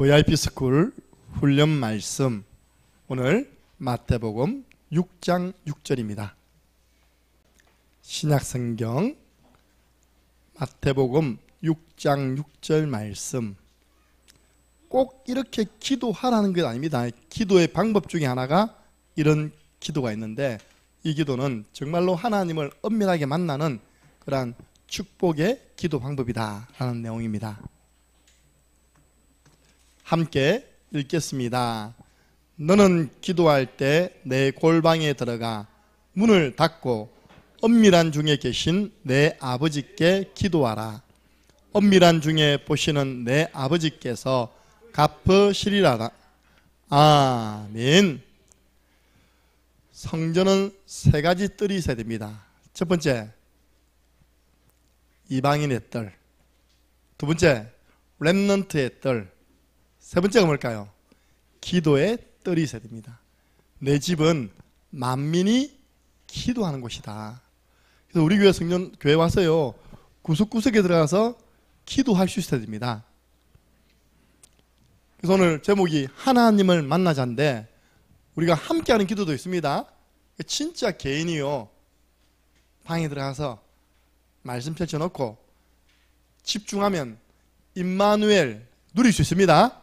VIP 스쿨 훈련 말씀, 오늘 마태복음 6장 6절입니다. 신약성경 마태복음 6장 6절 말씀, 꼭 이렇게 기도하라는 것 아닙니다. 기도의 방법 중에 하나가 이런 기도가 있는데, 이 기도는 정말로 하나님을 엄밀하게 만나는 그러한 축복의 기도 방법이다 라는 내용입니다. 함께 읽겠습니다. 너는 기도할 때 내 골방에 들어가 문을 닫고 엄밀한 중에 계신 내 아버지께 기도하라. 엄밀한 중에 보시는 내 아버지께서 갚으시리라. 아멘. 성전은 세 가지 뜰이 있어야 됩니다. 첫 번째, 이방인의 뜰. 두 번째, 렘넌트의 뜰. 세 번째가 뭘까요? 기도의 뜰이 있어야 됩니다. 내 집은 만민이 기도하는 곳이다. 그래서 우리 교회 성전 교회 와서요, 구석구석에 들어가서 기도할 수 있어야 됩니다. 그래서 오늘 제목이 하나님을 만나자인데, 우리가 함께하는 기도도 있습니다. 진짜 개인이요, 방에 들어가서 말씀 펼쳐놓고 집중하면 임마누엘 누릴 수 있습니다.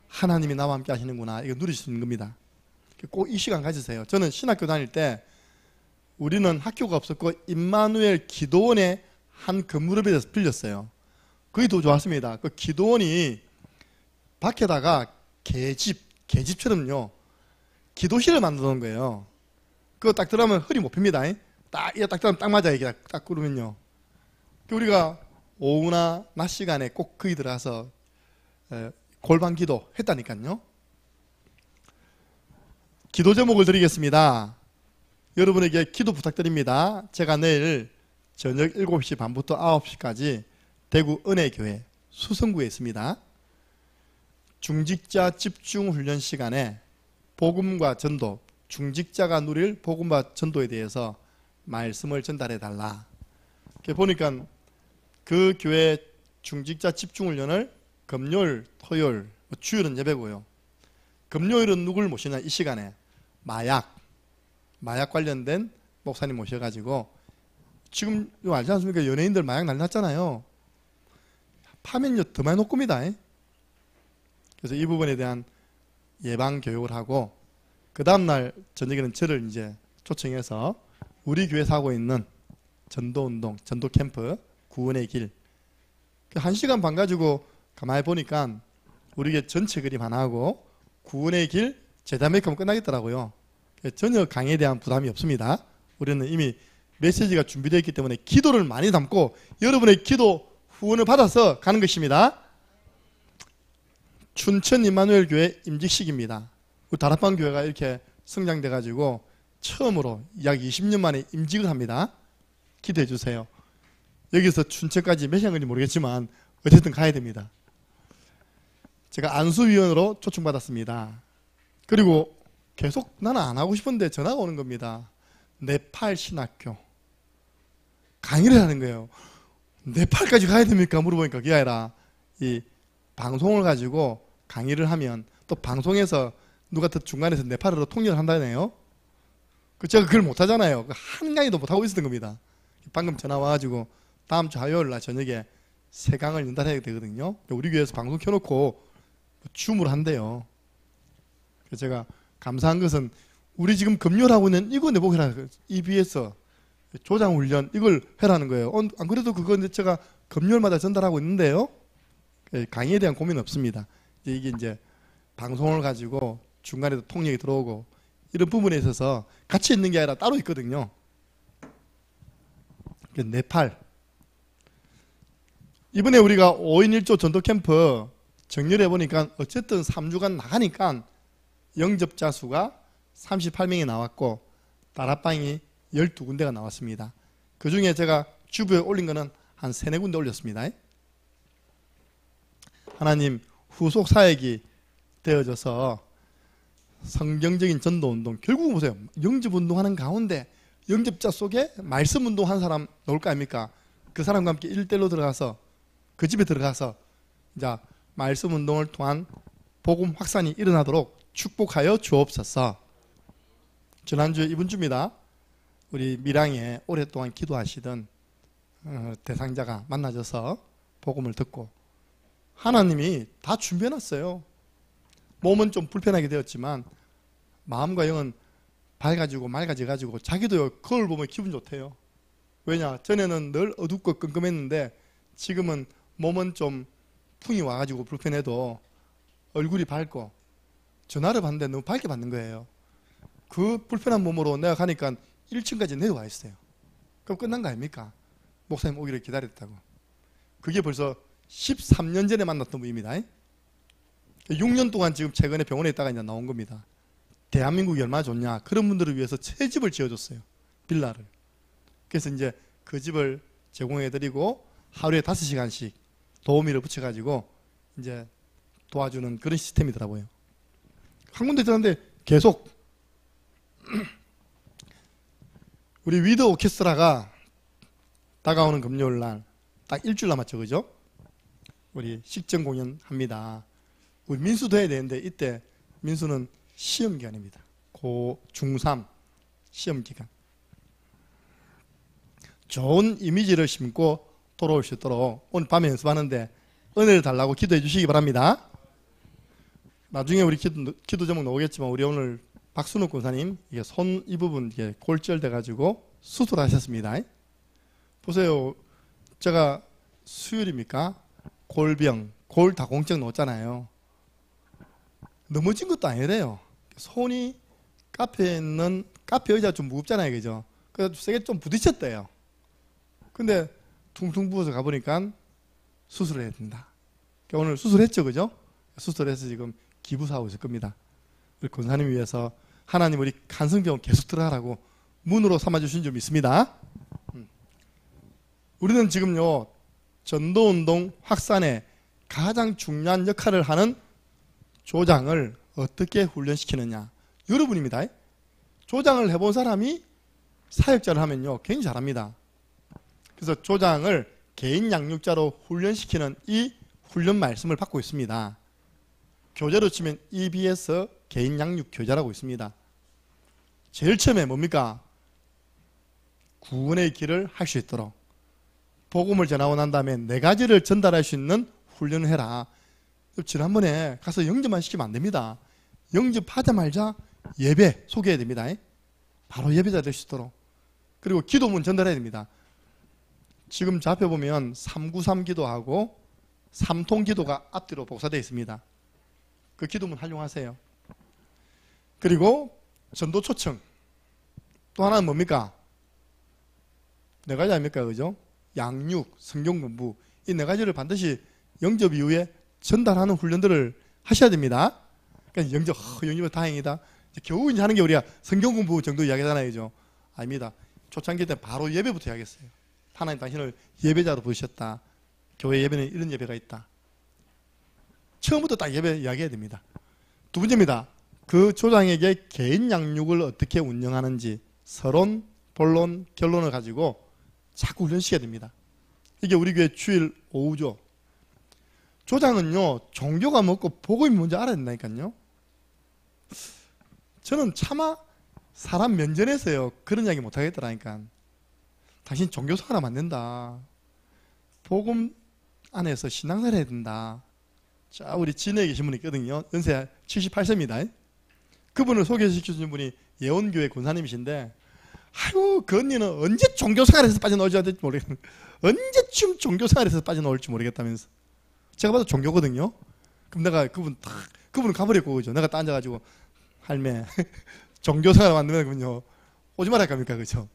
하나님이 나와 함께 하시는구나, 이거 누릴 수 있는 겁니다. 꼭 이 시간 가지세요. 저는 신학교 다닐 때 우리는 학교가 없었고 임마누엘 기도원의 한 건물에 빌렸어요. 그게 더 좋았습니다. 그 기도원이 밖에다가 계집처럼요 기도실을 만들어 놓은 거예요. 그거 딱 들어가면 허리 못 핍니다. 딱 들어가면 딱 맞아요. 이게 딱 그러면요. 우리가 오후나 낮 시간에 꼭 거기 들어가서 골방 기도 했다니까요. 기도 제목을 드리겠습니다. 여러분에게 기도 부탁드립니다. 제가 내일 저녁 7시 반부터 9시까지 대구 은혜교회 수성구에 있습니다. 중직자 집중 훈련 시간에 복음과 전도, 중직자가 누릴 복음과 전도에 대해서 말씀을 전달해 달라. 보니까 그 교회 중직자 집중 훈련을 금요일, 토요일, 주일은 예배고요. 금요일은 누굴 모시냐, 이 시간에 마약 관련된 목사님 모셔가지고, 지금 알지 않습니까? 연예인들 마약 난리 났잖아요. 파면요 더 많이 놓을 겁니다. 그래서 이 부분에 대한 예방 교육을 하고, 그 다음날 저녁에는 저를 이제 초청해서 우리 교회에서 하고 있는 전도운동, 전도 캠프, 구원의 길, 1시간 반 가지고 가만히 보니까 우리 교회 전체 그림 하나 하고 구원의 길 재담회하면 끝나겠더라고요. 전혀 강의에 대한 부담이 없습니다. 우리는 이미 메시지가 준비되어 있기 때문에 기도를 많이 담고 여러분의 기도 후원을 받아서 가는 것입니다. 춘천 임마누엘 교회 임직식입니다. 다락방 교회가 이렇게 성장돼 가지고 처음으로 약 20년 만에 임직을 합니다. 기도해 주세요. 여기서 춘천까지 몇 시간 걸릴지 모르겠지만 어쨌든 가야 됩니다. 제가 안수위원으로 초청받았습니다. 그리고 계속 나는 안 하고 싶은데 전화가 오는 겁니다. 네팔 신학교 강의를 하는 거예요. 네팔까지 가야 됩니까? 물어보니까 그게 아니라 이 방송을 가지고 강의를 하면 또 방송에서 누가 또 중간에서 네팔어로 통역을 한다네요. 제가 그걸 못하잖아요. 한 강의도 못하고 있었던 겁니다. 방금 전화 와가지고 다음 주 화요일 날 저녁에 3강을 연달아야 되거든요. 우리 교회에서 방송 켜놓고 줌으로 한대요. 그래서 제가 감사한 것은 우리 지금 금요일하고 있는 이거 내보고 해라. EBS 조장훈련 이걸 해라는 거예요. 안 그래도 그거 제가 금요일마다 전달하고 있는데요. 강의에 대한 고민은 없습니다. 이게 이제 방송을 가지고 중간에도 통역이 들어오고 이런 부분에 있어서 같이 있는 게 아니라 따로 있거든요. 네팔. 이번에 우리가 5인 1조 전도 캠프 정렬해 보니까 어쨌든 3주간 나가니까 영접자 수가 38명이 나왔고 다락방이 12군데가 나왔습니다. 그 중에 제가 주부에 올린 거는 한 3-4군데 올렸습니다. 하나님 후속 사역이 되어져서 성경적인 전도운동, 결국은 보세요. 영접운동하는 가운데 영접자 속에 말씀운동한 사람 나올 거 아닙니까? 그 사람과 함께 1대1로 들어가서 그 집에 들어가서 이제 말씀운동을 통한 복음 확산이 일어나도록 축복하여 주옵소서. 지난주 이번 주입니다. 우리 밀양에 오랫동안 기도하시던 대상자가 만나져서 복음을 듣고 하나님이 다 준비해놨어요. 몸은 좀 불편하게 되었지만 마음과 영은 밝아지고 맑아져가지고 자기도 거울 보면 기분 좋대요. 왜냐? 전에는 늘 어둡고 끔끔했는데 지금은 몸은 좀 풍이 와가지고 불편해도 얼굴이 밝고 전화를 받는데 너무 밝게 받는 거예요. 그 불편한 몸으로 내가 가니까 1층까지 내려와 있어요. 그럼 끝난 거 아닙니까? 목사님 오기를 기다렸다고. 그게 벌써 13년 전에 만났던 분입니다. 6년 동안 지금 최근에 병원에 있다가 이제 나온 겁니다. 대한민국이 얼마나 좋냐. 그런 분들을 위해서 새 집을 지어줬어요. 빌라를. 그래서 이제 그 집을 제공해드리고 하루에 5시간씩 도우미를 붙여가지고 이제 도와주는 그런 시스템이더라고요. 한 군데 들었는데 계속 우리 위드 오케스트라가 다가오는 금요일 날 딱 일주일 남았죠, 그죠? 우리 식전 공연 합니다. 우리 민수도 해야 되는데 이때 민수는 시험 기간입니다. 중3 시험 기간. 좋은 이미지를 심고 돌아올 수 있도록 오늘 밤에 연습하는데 은혜를 달라고 기도해 주시기 바랍니다. 나중에 우리 기도 제목 나오겠지만 우리 오늘 박순욱 권사님 이게 손 이 부분 이게 골절 돼가지고 수술하셨습니다. 보세요. 제가 수요일입니까? 골병, 골다공증 넣었잖아요. 넘어진 것도 아니래요. 손이 카페에 있는 카페 의자가 좀 무겁잖아요, 그죠? 그래서 세게 좀 부딪혔대요. 근데 퉁퉁 부어서 가보니까 수술을 해야 된다. 오늘 수술했죠, 그죠? 수술해서 지금 기부사하고 있을 겁니다. 우리 권사님 위해서 하나님 우리 간성병원 계속 들어가라고 문으로 삼아주신 줄 믿습니다. 우리는 지금요 전도운동 확산에 가장 중요한 역할을 하는 조장을 어떻게 훈련시키느냐 여러분입니다. 조장을 해본 사람이 사역자를 하면요 굉장히 잘합니다. 그래서 조장을 개인 양육자로 훈련시키는 이 훈련 말씀을 받고 있습니다. 교재로 치면 EBS 개인 양육 교재라고 있습니다. 제일 처음에 뭡니까? 구원의 길을 할 수 있도록 복음을 전하고 난 다음에 4가지를 전달할 수 있는 훈련을 해라. 지난번에 가서 영접만 시키면 안 됩니다. 영접하자마자 예배 소개해야 됩니다. 바로 예배자 될 수 있도록. 그리고 기도문 전달해야 됩니다. 지금 잡혀 보면 393 기도하고 3통 기도가 앞뒤로 복사되어 있습니다. 그 기도문 활용하세요. 그리고 전도 초청. 또 하나는 뭡니까? 4가지 아닙니까? 그죠? 양육, 성경 공부. 이 4가지를 반드시 영접 이후에 전달하는 훈련들을 하셔야 됩니다. 그러니까 영접은 다행이다. 겨우 이제 하는 게 우리가 성경 공부 정도 이야기하잖아요. 그죠? 아닙니다. 초창기 때 바로 예배부터 이야기했어요. 하나님 당신을 예배자로 부르셨다. 교회 예배는 이런 예배가 있다. 처음부터 딱 예배 이야기해야 됩니다. 2번째입니다. 그 조장에게 개인 양육을 어떻게 운영하는지 서론, 본론, 결론을 가지고 자꾸 훈련시켜야 됩니다. 이게 우리 교회 주일 오후죠. 조장은요 종교가 뭐고 복음이 뭔지 알아야 된다니까요. 저는 차마 사람 면전에서요 그런 이야기 못하겠더라니까. 당신 종교생활 하면 안 된다. 복음 안에서 신앙생활 해야 된다. 자, 우리 진해에 계신 분이 있거든요. 연세 78세입니다. 그분을 소개시켜주신 분이 예원교회 권사님이신데 아유 그 언니는 언제 종교생활에서 빠져나올지 모르겠는데 언제쯤 종교생활에서 빠져나올지 모르겠다면서. 제가 봐도 종교거든요. 그럼 내가 그분은 가버렸고 그죠. 내가 딱 앉아가지고 할매 종교생활 만들면요 오지 말할 겁니까 그죠.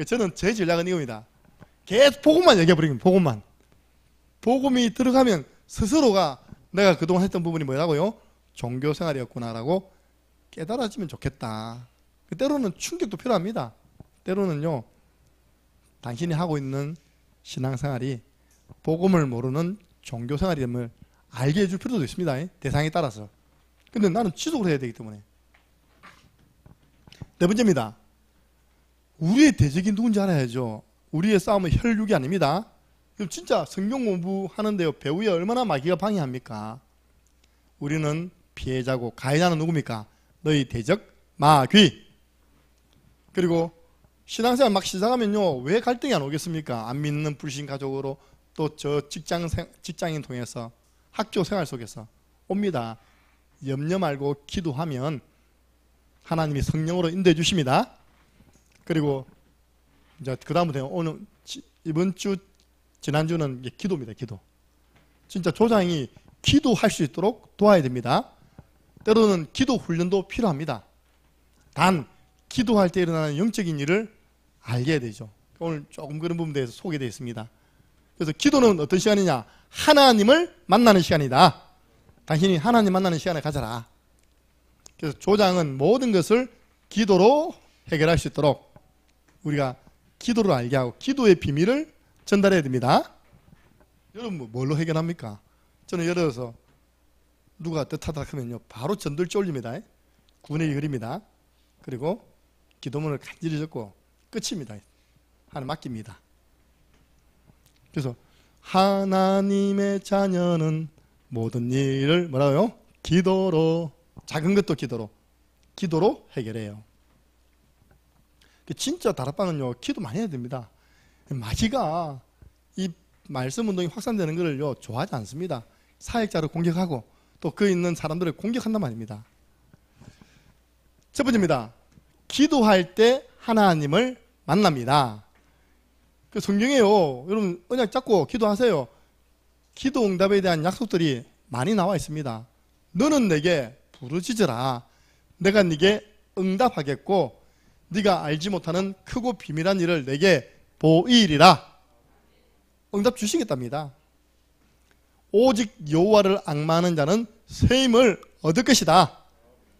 저는 제 전략은 이겁니다. 계속 복음만 얘기해버리면 복음만. 복음이 들어가면 스스로가 내가 그동안 했던 부분이 뭐라고요? 종교생활이었구나라고 깨달아지면 좋겠다. 때로는 충격도 필요합니다. 때로는요 당신이 하고 있는 신앙생활이 복음을 모르는 종교생활임을 알게 해줄 필요도 있습니다. 대상에 따라서. 근데 나는 지속을 해야 되기 때문에. 4번째입니다. 우리의 대적이 누군지 알아야죠. 우리의 싸움은 혈육이 아닙니다. 진짜 성경 공부하는데요 배우에 얼마나 마귀가 방해합니까? 우리는 피해자고 가해자는 누굽니까? 너희 대적 마귀. 그리고 신앙생활 막 시작하면요, 왜 갈등이 안 오겠습니까? 안 믿는 불신 가족으로 또 저 직장인 통해서 학교 생활 속에서 옵니다. 염려 말고 기도하면 하나님이 성령으로 인도해 주십니다. 그리고 이제 그 다음부터 오늘 이번 주 지난주는 기도입니다. 기도. 진짜 조장이 기도할 수 있도록 도와야 됩니다. 때로는 기도 훈련도 필요합니다. 단 기도할 때 일어나는 영적인 일을 알게 되죠. 오늘 조금 그런 부분에 대해서 소개되어 있습니다. 그래서 기도는 어떤 시간이냐? 하나님을 만나는 시간이다. 당신이 하나님 만나는 시간을 가져라. 그래서 조장은 모든 것을 기도로 해결할 수 있도록 우리가 기도로 알게 하고 기도의 비밀을 전달해야 됩니다. 여러분 뭘로 해결합니까? 저는 예를 들어서 누가 뜻하다 하면요, 바로 전들지 올립니다. 군의 열입니다. 그리고 기도문을 간절히 적고 끝입니다. 하나님 맡깁니다. 그래서 하나님의 자녀는 모든 일을 뭐라고요? 기도로, 작은 것도 기도로 해결해요. 진짜 다락방은요, 기도 많이 해야 됩니다. 마귀가 이 말씀 운동이 확산되는 것을요, 좋아하지 않습니다. 사역자를 공격하고 또 그 있는 사람들을 공격한단 말입니다. 첫 번째입니다. 기도할 때 하나님을 만납니다. 그 성경에요, 여러분 언약 잡고 기도하세요. 기도 응답에 대한 약속들이 많이 나와 있습니다. 너는 내게 부르짖으라. 내가 네게 응답하겠고 네가 알지 못하는 크고 비밀한 일을 내게 보이리라. 응답 주시겠답니다. 오직 여호와를 앙마하는 자는 새 힘을 얻을 것이다.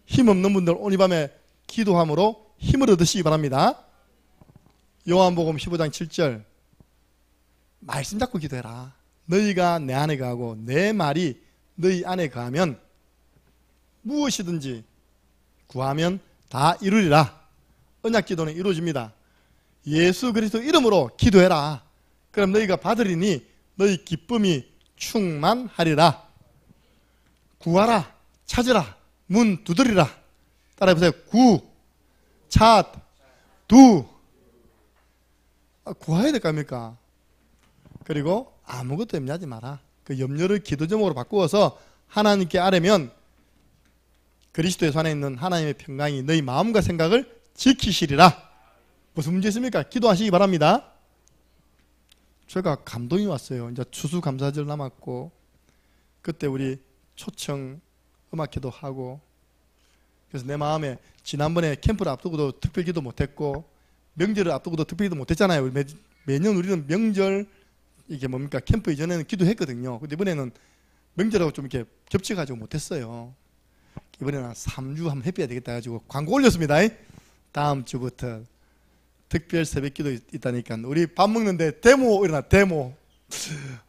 힘없는 분들 오늘 밤에 기도함으로 힘을 얻으시기 바랍니다. 요한복음 15장 7절 말씀 잡고 기도해라. 너희가 내 안에 거하고 내 말이 너희 안에 거하면 무엇이든지 구하면 다 이루리라. 언약 기도는 이루어집니다. 예수 그리스도 이름으로 기도해라. 그럼 너희가 받으리니 너희 기쁨이 충만하리라. 구하라. 찾으라. 문 두드리라. 따라해보세요. 구, 찾, 두. 구해야 될 거 아닙니까? 그리고 아무것도 염려하지 마라. 그 염려를 기도 제목으로 바꾸어서 하나님께 아뢰면 그리스도의 손에 있는 하나님의 평강이 너희 마음과 생각을 지키시리라. 무슨 문제 있습니까? 기도하시기 바랍니다. 제가 감동이 왔어요. 이제 추수감사절 남았고 그때 우리 초청 음악회도 하고 그래서 내 마음에 지난번에 캠프를 앞두고도 특별기도 못했고 명절을 앞두고도 특별기도 못했잖아요. 매년 우리는 명절 이게 뭡니까? 캠프 이전에는 기도했거든요. 근데 이번에는 명절하고 좀 이렇게 겹쳐가지고 못했어요. 이번에는 3주 한번 해봐야 되겠다 해가지고 광고 올렸습니다. 다음 주부터 특별 새벽기도 있다니까 우리 밥 먹는데 데모 일어나. 데모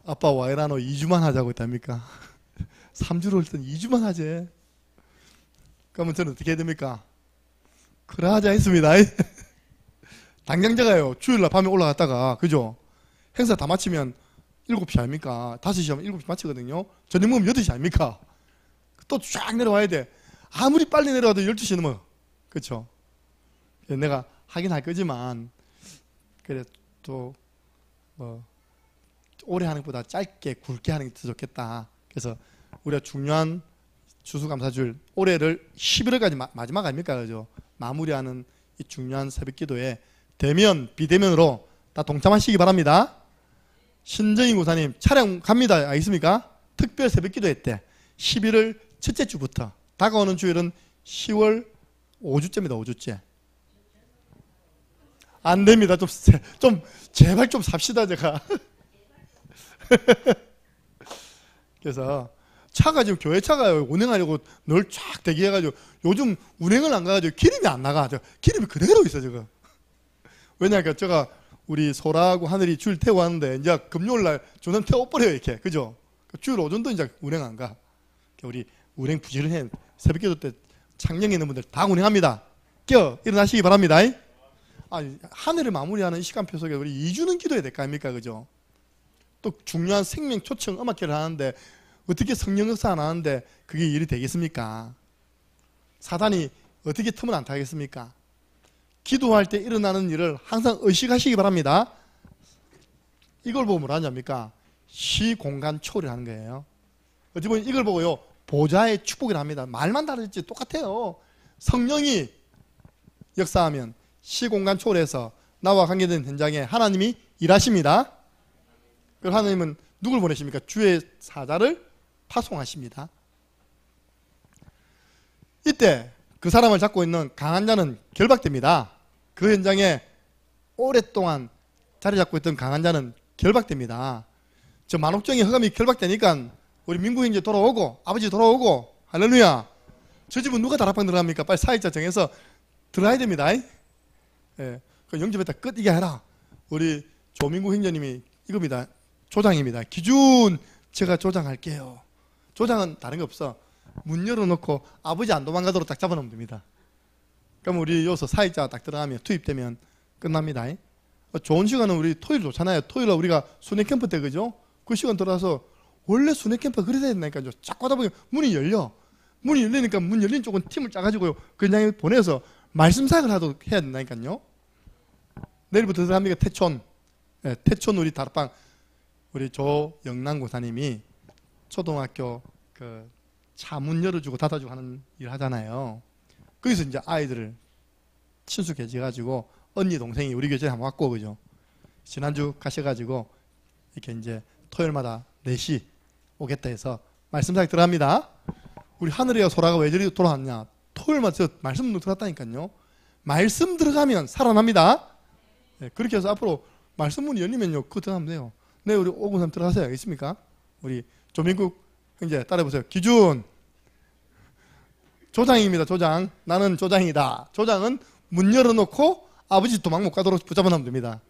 아빠 와이라노 2주만 하자고 했답니까? 3주로 할 땐 2주만 하지. 그러면 저는 어떻게 해야 됩니까? 그래 하자 했습니다. 당장 제가요 주일날 밤에 올라갔다가 그죠? 행사 다 마치면 7시 아닙니까? 5시 하면 7시 마치거든요. 저녁 먹으면 8시 아닙니까? 또 쫙 내려와야 돼. 아무리 빨리 내려와도 12시 넘어. 그렇죠? 내가 하긴 할 거지만 그래 또 뭐 오래 하는 것보다 짧게 굵게 하는 게 더 좋겠다. 그래서 우리가 중요한 추수감사줄 올해를 11월까지 마지막 아닙니까? 그죠? 마무리하는 이 중요한 새벽기도에 대면 비대면으로 다 동참하시기 바랍니다. 신정인 고사님 촬영 갑니다. 알겠습니까? 특별 새벽기도 했대. 11월 첫째 주부터 다가오는 주일은 10월 5주째입니다. 5주째. 안 됩니다. 좀 제발 좀 삽시다 제가. 그래서 차가 지금 교회 차가 운행하려고 늘 쫙 대기해가지고 요즘 운행을 안 가가지고 기름이 안 나가. 기름이 그대로 있어 지금. 왜냐니까 제가 우리 소라하고 하늘이 주일 태우고 하는데 이제 금요일날 저는 태워버려요 이렇게. 그죠? 주일 오전도 이제 운행 안 가. 우리 운행 부지런해. 새벽기도 때 창녕에 있는 분들 다 운행합니다. 일어나시기 바랍니다. 하늘을 마무리하는 시간표 속에 우리 2주는 기도해야 될 거 아닙니까? 그죠? 또 중요한 생명 초청 음악회를 하는데 어떻게 성령 역사 안 하는데 그게 일이 되겠습니까? 사단이 어떻게 틈을 안 타겠습니까? 기도할 때 일어나는 일을 항상 의식하시기 바랍니다. 이걸 보고 뭐라 하냐니까 시공간 초월을 하는 거예요. 어찌 보면 이걸 보고요 보좌의 축복이라 합니다. 말만 다르지 똑같아요. 성령이 역사하면 시공간 초월해서 나와 관계된 현장에 하나님이 일하십니다. 그리고 하나님은 누굴 보내십니까? 주의 사자를 파송하십니다. 이때 그 사람을 잡고 있는 강한 자는 결박됩니다. 그 현장에 오랫동안 자리 잡고 있던 강한 자는 결박됩니다. 저 만옥정의 허감이 결박되니까 우리 민구 형제 돌아오고 아버지 돌아오고 할렐루야. 저 집은 누가 다락방 들어갑니까? 빨리 사역자 정해서 들어가야 됩니다. 예, 그 영접했다 끝 이게 해라. 우리 조민구 형제님이 이겁니다. 조장입니다. 기준 제가 조장할게요. 조장은 다른 거 없어. 문 열어놓고 아버지 안 도망가도록 딱 잡아놓으면 됩니다. 그럼 우리 여기서 사역자 딱 들어가면 투입되면 끝납니다. 좋은 시간은 우리 토요일 좋잖아요. 토요일에 우리가 순회 캠프 때 그죠? 그 시간 들어와서 원래 순회 캠프 그래야 된다니까요. 자꾸 하다 보면 문이 열려. 문이 열리니까 문 열린 쪽은 팀을 짜가지고요. 그냥 보내서 말씀 사역을 하도록 해야 된다니까요. 내일부터 들어갑니까? 태촌. 네, 태촌 우리 다락방 우리 조영남 고사님이 초등학교 그 차 문 열어주고 닫아주고 하는 일 하잖아요. 거기서 이제 아이들을 친숙해져가지고 언니 동생이 우리 교회에 한번 왔고 그죠? 지난주 가셔가지고 이렇게 이제 토요일마다 4시 오겠다 해서 말씀 사역 들어갑니다. 우리 하늘이가 소라가 왜 저리 돌아왔냐? 토요일마다 저 말씀 들어갔다니까요. 말씀 들어가면 살아납니다. 네, 그렇게 해서 앞으로 말씀 문이 열리면요 그거 들어가면 돼요. 네, 우리 오군삼 들어가세요. 알겠습니까? 우리 조민국 형제 따라해보세요. 기준 조장입니다. 조장. 나는 조장이다. 조장은 문 열어놓고 아버지 도망 못 가도록 붙잡아 놓으면 됩니다.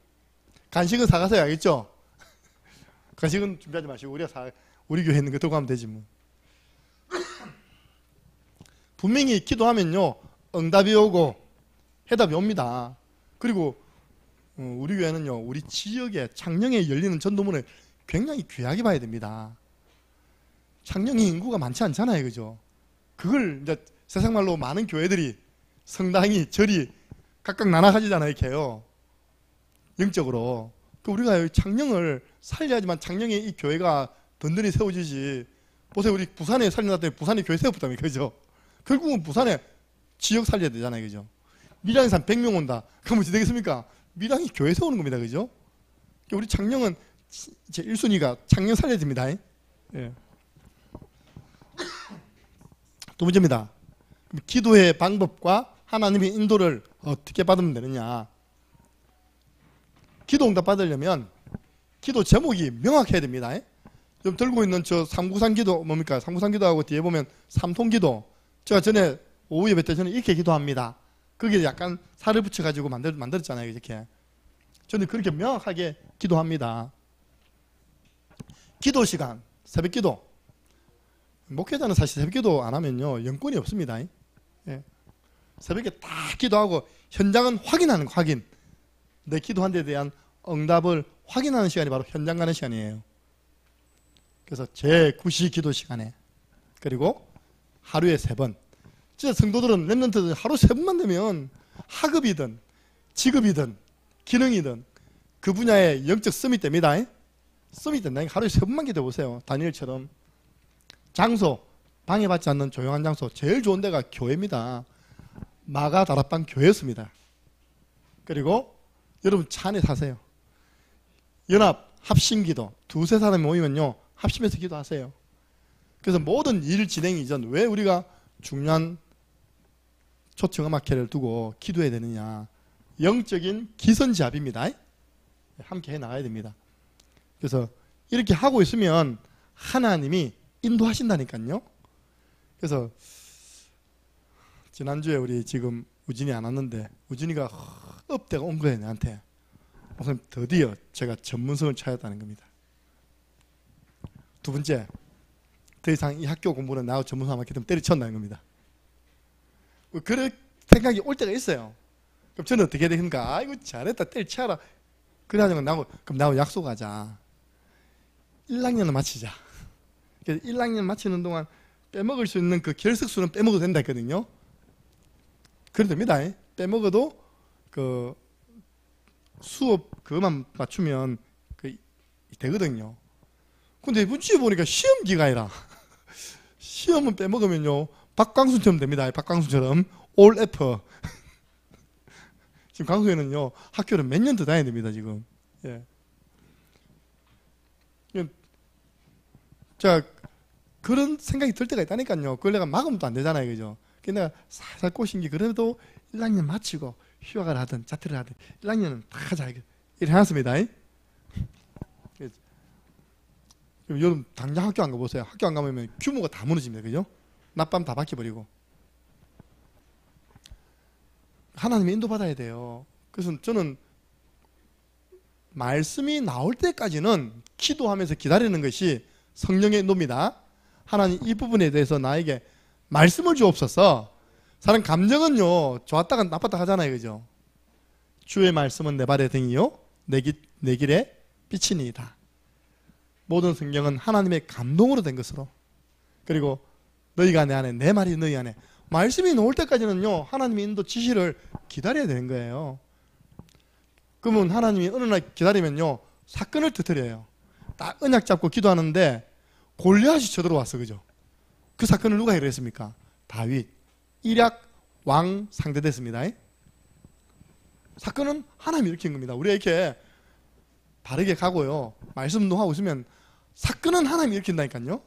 간식은 사가세요. 알겠죠? 간식은 준비하지 마시고 우리 교회에 있는 거 들고 가면 되지 뭐. 분명히 기도하면요 응답이 오고 해답이 옵니다. 그리고 우리 교회는요 우리 지역에 창녕에 열리는 전도문을 굉장히 귀하게 봐야 됩니다. 창녕이 인구가 많지 않잖아요. 그죠? 그걸 이제 세상말로 많은 교회들이 성당이 절이 각각 나눠 가지잖아요. 이렇게요. 영적으로. 우리가 창녕을 살려야지만 창녕에 이 교회가 든든히 세워지지. 보세요. 우리 부산에 살려놨더니 부산에 교회 세웠다며. 그죠? 결국은 부산에 지역 살려야 되잖아요. 그죠? 밀양에서 한 100명 온다. 그럼 어찌 되겠습니까? 밀양이 교회 세우는 겁니다. 그죠? 우리 창녕은 제 1순위가 창녕 살려야 됩니다. 예. 두 번째입니다. 기도의 방법과 하나님의 인도를 어떻게 받으면 되느냐. 기도 응답 받으려면 기도 제목이 명확해야 됩니다. 지금 들고 있는 저 삼구산 기도 뭡니까? 삼구산 기도하고 뒤에 보면 삼통 기도. 제가 전에 오후 예배 때 저는 이렇게 기도합니다. 거기에 약간 살을 붙여가지고 만들었잖아요. 이렇게. 저는 그렇게 명확하게 기도합니다. 기도 시간, 새벽 기도. 목회자는 사실 새벽 기도 안 하면요 영권이 없습니다. 예. 새벽에 딱 기도하고 현장은 확인하는 거, 확인. 내 기도한 데 대한 응답을 확인하는 시간이 바로 현장 가는 시간이에요. 그래서 제9시 기도 시간에 그리고 하루에 3번. 진짜 성도들은 랩런트들 하루 3번만 되면 학업이든 직업이든 기능이든 그 분야의 영적 썸이 됩니다. 썸이 된다니까. 하루에 3번만 기도해 보세요. 다니엘처럼. 장소, 방해받지 않는 조용한 장소. 제일 좋은 데가 교회입니다. 마가 다락방 교회였습니다. 그리고 여러분 차 안에 사세요. 연합 합심기도. 두세 사람이 모이면요 합심해서 기도하세요. 그래서 모든 일 진행 이전 왜 우리가 중요한 초청음악회를 두고 기도해야 되느냐. 영적인 기선제압입니다. 함께 해나가야 됩니다. 그래서 이렇게 하고 있으면 하나님이 인도하신다니까요. 그래서 지난주에 우리 지금 우진이 안 왔는데 우진이가 업대가 온 거예요. 나한테. 목사님 드디어 제가 전문성을 찾았다는 겁니다. 두 번째, 더 이상 이 학교 공부는 나하고 전문성 안 맞기 때문에 때려쳤다는 겁니다. 그런 생각이 올 때가 있어요. 그럼 저는 어떻게 해야 되는가? 아이고 잘했다 때려쳐라. 그래가지고 그럼 나하고 약속하자. 1학년을 마치자. 그래서 1학년 마치는 동안 빼먹을 수 있는 그 결석수는 빼먹어도 된다 했거든요. 그래도 됩니다. 빼먹어도 그 수업 그것만 맞추면 그 되거든요. 근데 이번 주에 보니까 시험 기간이라 시험은 빼먹으면요 박광순처럼 됩니다. 박광순처럼 올 F. 지금 광수에는요 학교를 몇 년 더 다녀야 됩니다. 지금. 예. 자, 그런 생각이 들 때가 있다니까요. 그걸 내가 막으면 또 안 되잖아요. 그죠? 그래서 내가 살살 꼬신 게 그래도 1학년 마치고 휴학을 하든 자퇴를 하든 1학년은 다 잘 이렇게 해놨습니다. 여러분 당장 학교 안 가보세요. 학교 안 가면 규모가 다 무너집니다. 그죠? 낮밤 다 바뀌어버리고. 하나님의 인도받아야 돼요. 그래서 저는 말씀이 나올 때까지는 기도하면서 기다리는 것이 성령의 인도입니다. 하나님 이 부분에 대해서 나에게 말씀을 주옵소서. 사람 감정은요 좋았다가 나빴다 하잖아요. 그죠? 주의 말씀은 내 발의 등이요 내 길에 빛이니이다. 모든 성경은 하나님의 감동으로 된 것으로, 그리고 너희가 내 안에 내 말이 너희 안에, 말씀이 나올 때까지는요 하나님의 인도 지시를 기다려야 되는 거예요. 그러면 하나님이 어느 날 기다리면요 사건을 터뜨려요. 딱 언약 잡고 기도하는데 골리앗이 쳐들어왔어. 그죠? 그 사건을 누가 해결했습니까? 다윗. 일약 왕 상대됐습니다. 사건은 하나님이 일으킨 겁니다. 우리가 이렇게 바르게 가고요 말씀 운동하고 있으면 사건은 하나님이 일으킨다니까요.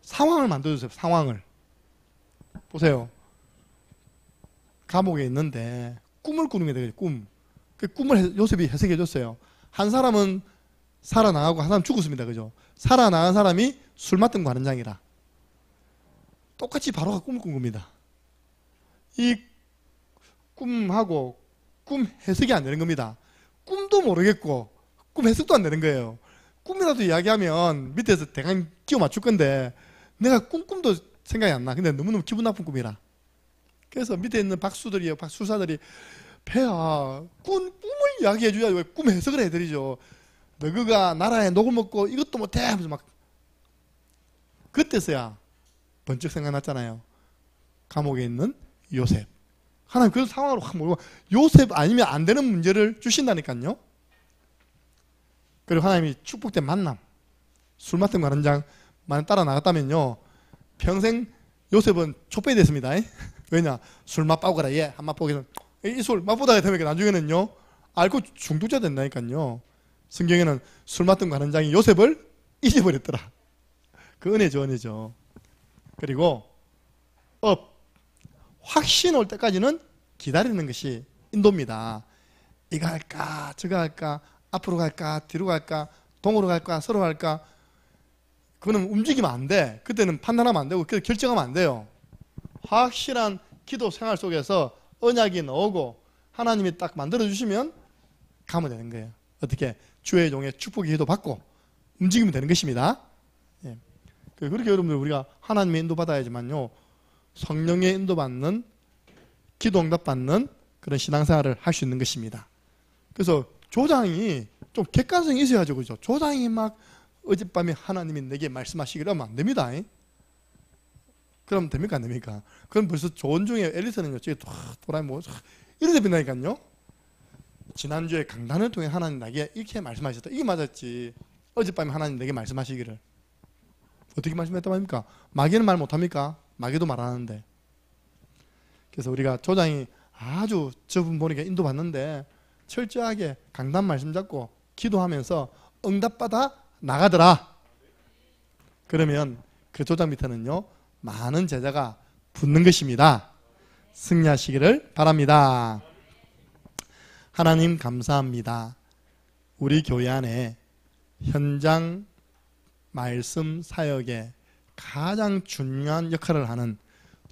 상황을 만들어주세요. 상황을 보세요. 감옥에 있는데 꿈을 꾸는 게 되겠죠. 꿈. 그 꿈을 요셉이 해석해 줬어요. 한 사람은 살아나가고 한 사람은 죽었습니다. 그죠? 살아나간 사람이 술 맞던 관원장이라 똑같이 바로가 꿈을 꾼 겁니다. 이 꿈하고 꿈 해석이 안 되는 겁니다. 꿈도 모르겠고 꿈 해석도 안 되는 거예요. 꿈이라도 이야기하면 밑에서 대강 끼워 맞출 건데 내가 꿈도 생각이 안 나. 근데 너무너무 기분 나쁜 꿈이라. 그래서 밑에 있는 박수들이요, 박술사들이 배야 꿈을 이야기해 줘야 왜 꿈 해석을 해드리죠. 너그가 나라에 녹을 먹고 이것도 못해 하면서 막. 그때서야 번쩍 생각났잖아요. 감옥에 있는 요셉. 하나님 그 상황으로 확 몰고 요셉 아니면 안 되는 문제를 주신다니까요. 그리고 하나님이 축복된 만남, 술 맡은 관원장 만 따라 나갔다면요 평생 요셉은 촛불이 됐습니다. 왜냐? 술 맛보거라. 예, 한 맛보기는 이 술 맛보다가 되면 나중에는요 알코올 중독자 된다니까요. 성경에는 술 맡은 관원장이 요셉을 잊어버렸더라. 그 은혜죠, 은혜죠. 그리고 확신 올 때까지는 기다리는 것이 인도입니다. 이거 할까 저거 할까 앞으로 갈까 뒤로 갈까 동으로 갈까 서로 갈까, 그거는 움직이면 안 돼. 그때는 판단하면 안 되고 결정하면 안 돼요. 확실한 기도 생활 속에서 언약이 나오고 하나님이 딱 만들어주시면 가면 되는 거예요. 어떻게? 주의 종의 축복의 기도 받고 움직이면 되는 것입니다. 예. 그렇게 여러분들 우리가 하나님의 인도 받아야지만요 성령의 인도 받는 기도 응답 받는 그런 신앙생활을 할 수 있는 것입니다. 그래서 조장이 좀 객관성이 있어야죠. 그죠? 조장이 막 어젯밤에 하나님이 내게 말씀하시기로 하면 안 됩니다. 그럼 됩니까? 안 됩니까? 그럼 벌써 조언 중에 엘리사는요 저기 도라이 뭐 이래 됩니다니까요. 지난주에 강단을 통해 하나님 나에게 이렇게 말씀하셨다. 이게 맞았지. 어젯밤에 하나님 내게 말씀하시기를. 어떻게 말씀했단 말입니까? 마귀는 말 못합니까? 마귀도 말하는데. 그래서 우리가 조장이 아주 저분 보니까 인도받는데 철저하게 강단 말씀 잡고 기도하면서 응답받아 나가더라. 그러면 그 조장 밑에는요 많은 제자가 붙는 것입니다. 승리하시기를 바랍니다. 하나님 감사합니다. 우리 교회 안에 현장 말씀 사역에 가장 중요한 역할을 하는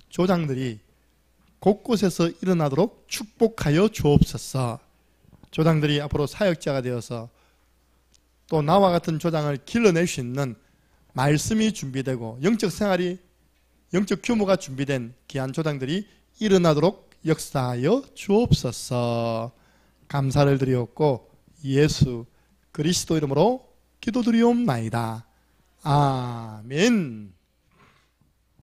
조장들이 곳곳에서 일어나도록 축복하여 주옵소서. 조장들이 앞으로 사역자가 되어서 또 나와 같은 조장을 길러낼 수 있는 말씀이 준비되고 영적 생활이 영적 규모가 준비된 귀한 조장들이 일어나도록 역사하여 주옵소서. 감사를 드리옵고 예수 그리스도 이름으로 기도드리옵나이다. 아멘.